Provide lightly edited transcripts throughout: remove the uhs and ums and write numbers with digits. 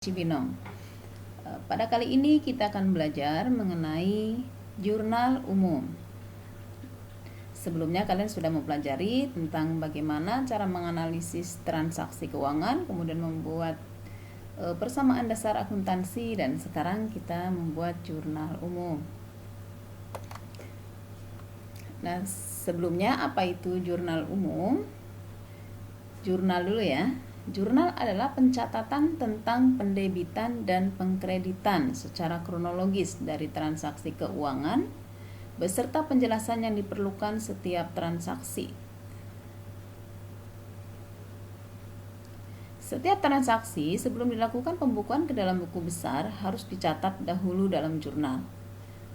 Cibinong. Pada kali ini kita akan belajar mengenai jurnal umum. Sebelumnya kalian sudah mempelajari tentang bagaimana cara menganalisis transaksi keuangan, kemudian membuat persamaan dasar akuntansi, dan sekarang kita membuat jurnal umum. Nah, sebelumnya apa itu jurnal umum? Jurnal dulu ya. Jurnal adalah pencatatan tentang pendebitan dan pengkreditan secara kronologis dari transaksi keuangan beserta penjelasan yang diperlukan setiap transaksi. Setiap transaksi sebelum dilakukan pembukuan ke dalam buku besar harus dicatat dahulu dalam jurnal.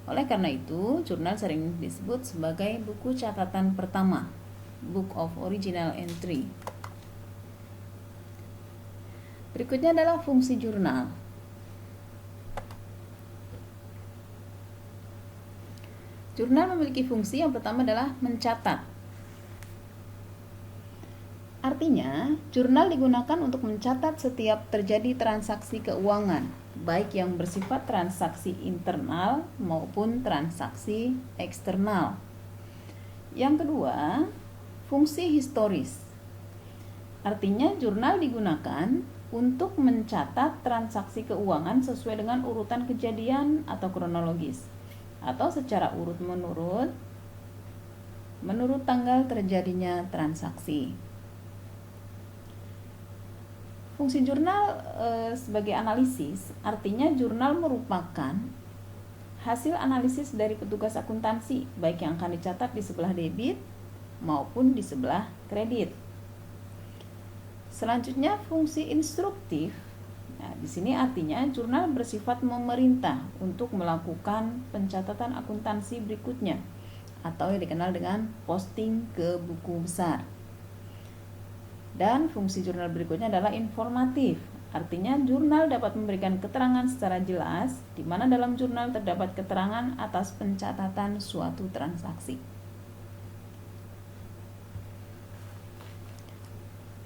Oleh karena itu, jurnal sering disebut sebagai buku catatan pertama, Book of Original Entry. Berikutnya adalah fungsi jurnal. Jurnal memiliki fungsi yang pertama adalah mencatat. Artinya, jurnal digunakan untuk mencatat setiap terjadi transaksi keuangan, baik yang bersifat transaksi internal maupun transaksi eksternal. Yang kedua, fungsi historis. Artinya, jurnal digunakan untuk mencatat transaksi keuangan sesuai dengan urutan kejadian atau kronologis, atau secara urut-menurut menurut tanggal terjadinya transaksi. Fungsi jurnal sebagai analisis, artinya jurnal merupakan hasil analisis dari petugas akuntansi, baik yang akan dicatat di sebelah debit maupun di sebelah kredit. Selanjutnya, fungsi instruktif. Nah, di sini artinya jurnal bersifat memerintah untuk melakukan pencatatan akuntansi berikutnya, atau yang dikenal dengan posting ke buku besar. Dan fungsi jurnal berikutnya adalah informatif. Artinya jurnal dapat memberikan keterangan secara jelas di mana dalam jurnal terdapat keterangan atas pencatatan suatu transaksi.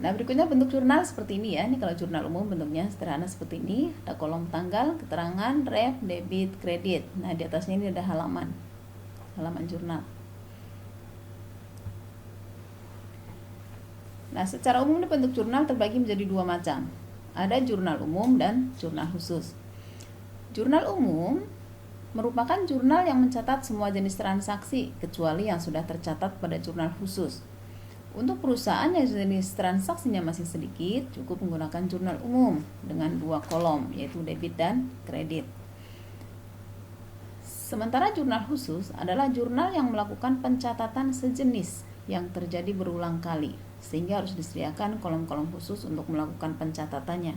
Nah, berikutnya bentuk jurnal seperti ini ya. Ini kalau jurnal umum bentuknya sederhana seperti ini. Ada kolom tanggal, keterangan, ref, debit, kredit. Nah, di atasnya ini ada halaman jurnal. Nah, secara umum bentuk jurnal terbagi menjadi dua macam. Ada jurnal umum dan jurnal khusus. Jurnal umum merupakan jurnal yang mencatat semua jenis transaksi kecuali yang sudah tercatat pada jurnal khusus. Untuk perusahaan yang jenis transaksinya masih sedikit, cukup menggunakan jurnal umum dengan dua kolom, yaitu debit dan kredit. Sementara jurnal khusus adalah jurnal yang melakukan pencatatan sejenis yang terjadi berulang kali, sehingga harus disediakan kolom-kolom khusus untuk melakukan pencatatannya.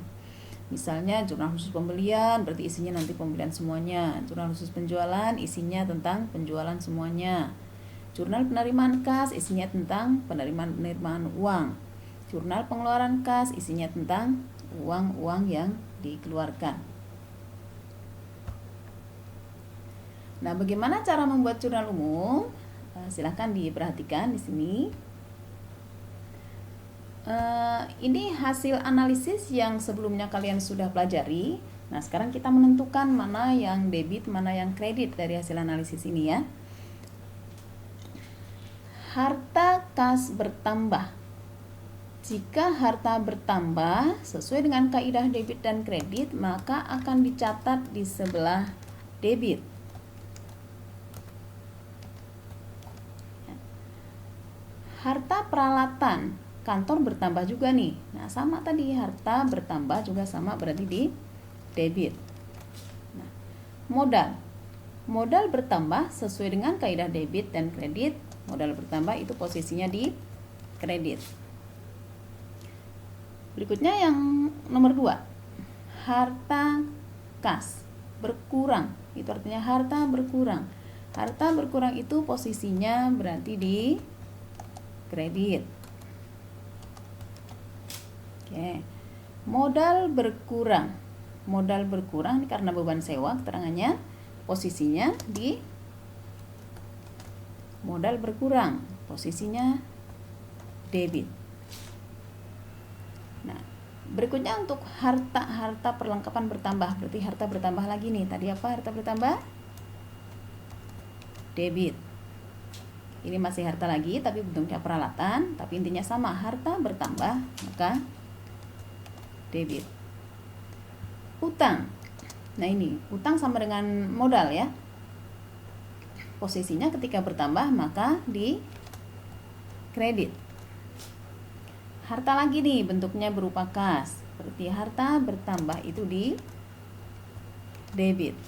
Misalnya jurnal khusus pembelian, berarti isinya nanti pembelian semuanya. Jurnal khusus penjualan, isinya tentang penjualan semuanya. Jurnal penerimaan kas, isinya tentang penerimaan uang. Jurnal pengeluaran kas, isinya tentang uang-uang yang dikeluarkan. Nah, bagaimana cara membuat jurnal umum? Silahkan diperhatikan di sini. Ini hasil analisis yang sebelumnya kalian sudah pelajari. Nah, sekarang kita menentukan mana yang debit, mana yang kredit dari hasil analisis ini ya. Harta kas bertambah. Jika harta bertambah sesuai dengan kaidah debit dan kredit, maka akan dicatat di sebelah debit. Harta peralatan kantor bertambah juga nih. Nah, sama tadi, harta bertambah juga sama berarti di debit. Nah, modal bertambah sesuai dengan kaidah debit dan kredit. Modal bertambah itu posisinya di kredit. Berikutnya yang nomor 2, harta kas berkurang. Itu artinya harta berkurang. Harta berkurang itu posisinya berarti di kredit. Oke. Modal berkurang. Modal berkurang karena beban sewa, keterangannya posisinya di modal berkurang, posisinya debit. Nah, Berikutnya untuk harta perlengkapan bertambah, berarti harta bertambah lagi nih. Tadi apa harta bertambah? Debit. Ini masih harta lagi tapi bentuknya peralatan, tapi intinya sama, harta bertambah maka debit. Utang. Nah ini, utang sama dengan modal ya. Posisinya ketika bertambah maka di kredit. Harta lagi nih bentuknya berupa kas, berarti harta bertambah itu di debit.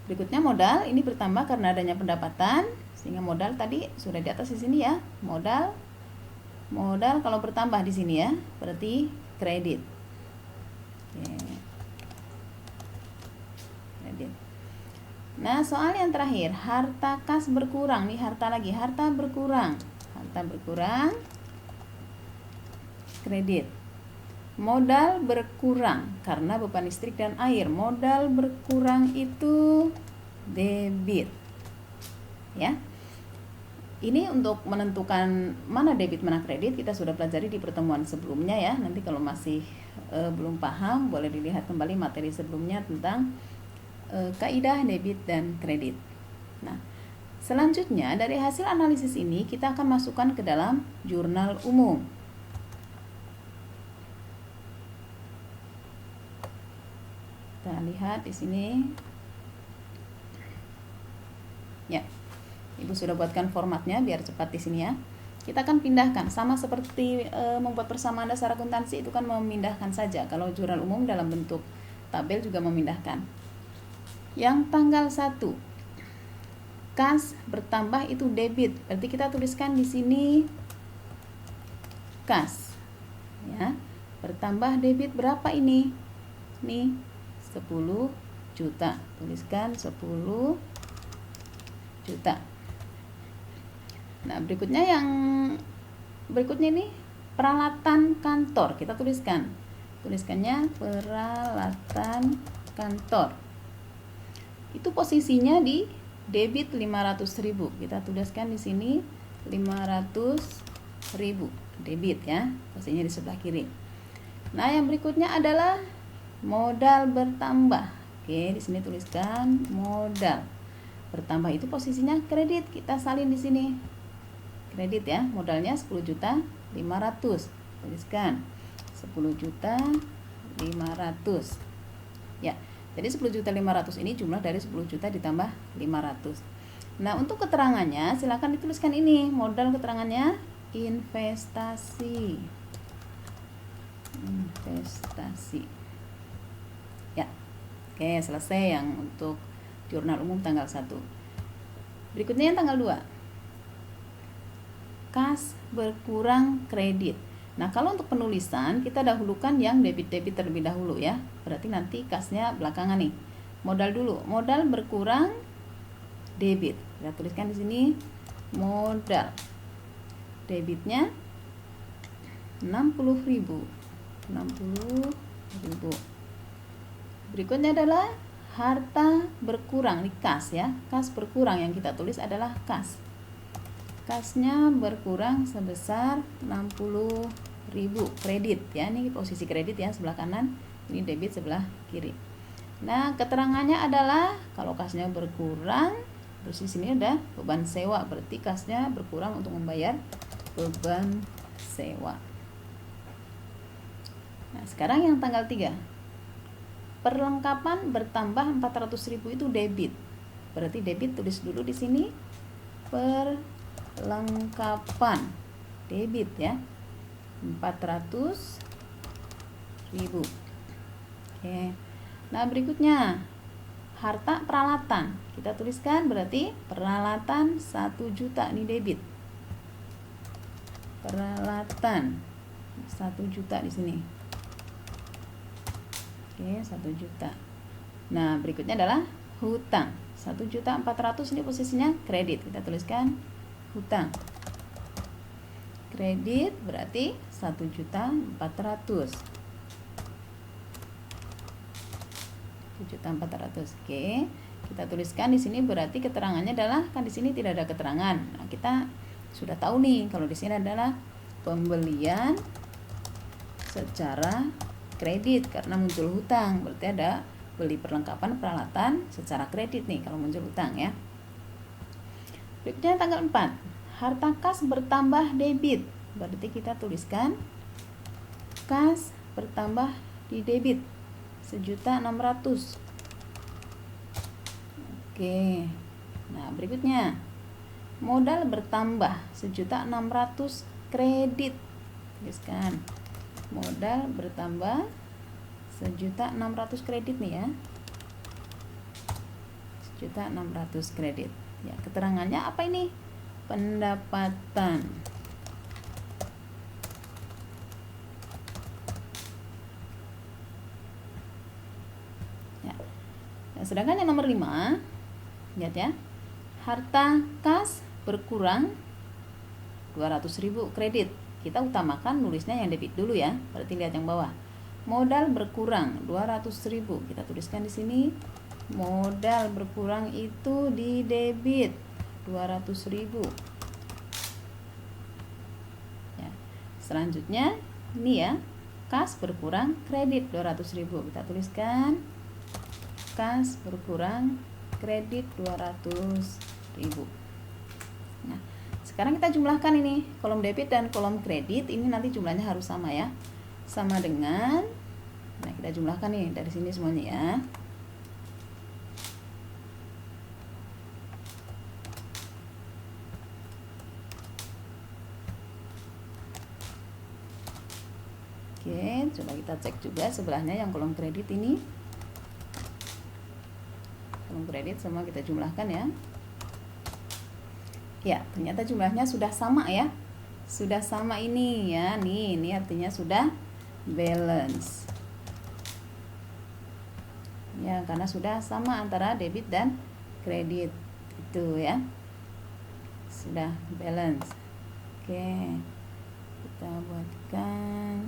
Berikutnya modal, ini bertambah karena adanya pendapatan, sehingga modal tadi sudah di atas di sini ya. Modal kalau bertambah di sini ya, berarti kredit. Oke. Kredit. Nah, soal yang terakhir, harta kas berkurang. Nih harta lagi, harta berkurang. Harta berkurang, kredit. Modal berkurang karena beban listrik dan air. Modal berkurang itu debit. Ya. Ini untuk menentukan mana debit mana kredit kita sudah pelajari di pertemuan sebelumnya ya. Nanti kalau masih belum paham boleh dilihat kembali materi sebelumnya tentang kaidah debit dan kredit. Nah, selanjutnya dari hasil analisis ini kita akan masukkan ke dalam jurnal umum. Kita lihat di sini. Ya. Ibu sudah buatkan formatnya biar cepat di sini ya. Kita akan pindahkan sama seperti membuat persamaan dasar akuntansi itu kan memindahkan saja. Kalau jurnal umum dalam bentuk tabel juga memindahkan. Yang tanggal 1 kas bertambah itu debit. Berarti kita tuliskan di sini kas. Ya. Bertambah debit berapa ini? Nih 10 juta. Tuliskan 10 juta. Nah, berikutnya ini peralatan kantor. Kita tuliskannya peralatan kantor. Itu posisinya di debit 500.000. Kita tuliskan di sini 500.000 debit ya. Posisinya di sebelah kiri. Nah, yang berikutnya adalah modal bertambah. Oke, di sini tuliskan modal bertambah itu posisinya kredit. Kita salin di sini. Kredit ya, modalnya 10.500.000. Tuliskan 10.500.000. Ya. Jadi 10.500.000 ini jumlah dari 10 juta ditambah 500. Nah, untuk keterangannya silakan dituliskan ini. Modal keterangannya investasi. Ya. Oke, selesai yang untuk jurnal umum tanggal 1. Berikutnya yang tanggal 2. Kas berkurang kredit. Nah, kalau untuk penulisan kita dahulukan yang debit-debit terlebih dahulu ya. Berarti nanti kasnya belakangan nih. Modal dulu. Modal berkurang debit. Kita tuliskan di sini modal. Debitnya 60.000. Berikutnya adalah harta berkurang di kas ya. Kas berkurang yang kita tulis adalah kas. Kasnya berkurang sebesar 60.000 kredit ya. Ini posisi kredit ya sebelah kanan, ini debit sebelah kiri. Nah, keterangannya adalah kalau kasnya berkurang, terus di sini ada beban sewa, berarti kasnya berkurang untuk membayar beban sewa. Nah, sekarang yang tanggal 3. Perlengkapan bertambah 400.000 itu debit. Berarti debit tulis dulu di sini perlengkapan debit ya 400.000. Oke. Nah, berikutnya harta peralatan. Kita tuliskan berarti peralatan 1 juta ini debit. Peralatan 1 juta di sini. Oke, 1 juta. Nah, berikutnya adalah hutang. 1.400.000 ini posisinya kredit. Kita tuliskan hutang. Kredit berarti 1.400.000. 1.400.000. Oke. Kita tuliskan di sini berarti keterangannya adalah kan di sini tidak ada keterangan. Nah, kita sudah tahu nih kalau di sini adalah pembelian secara kredit karena muncul hutang, berarti ada beli perlengkapan peralatan secara kredit nih kalau muncul hutang ya. Berikutnya tanggal 4, harta kas bertambah debit, berarti kita tuliskan kas bertambah di debit 1.600.000. Oke. Nah, berikutnya modal bertambah 1.600.000 kredit. Tuliskan modal bertambah 1.600.000 kredit nih ya. 1.600.000 kredit. Ya, keterangannya apa ini? Pendapatan. Ya. Nah, sedangkan yang nomor 5, lihat ya. Harta kas berkurang 200.000 kredit. Kita utamakan nulisnya yang debit dulu ya. Berarti lihat yang bawah. Modal berkurang 200.000. Kita tuliskan di sini. Modal berkurang itu di debit 200.000. Ya. Selanjutnya ini ya. Kas berkurang kredit 200.000. Kita tuliskan kas berkurang kredit 200.000. Nah, sekarang kita jumlahkan ini kolom debit dan kolom kredit. Ini nanti jumlahnya harus sama ya, sama dengan, nah kita jumlahkan nih dari sini semuanya ya. Oke, coba kita cek juga sebelahnya yang kolom kredit ini. Kolom kredit semua kita jumlahkan ya. Ya, ternyata jumlahnya sudah sama ya. Sudah sama ini ya. Nih, ini artinya sudah balance. Ya, karena sudah sama antara debit dan kredit. Itu ya. Sudah balance. Oke. Kita buatkan.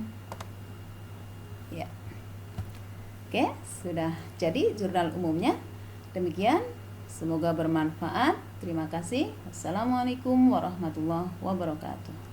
Ya. Oke, sudah jadi jurnal umumnya. Demikian. Semoga bermanfaat. Terima kasih. Assalamualaikum warahmatullahi wabarakatuh.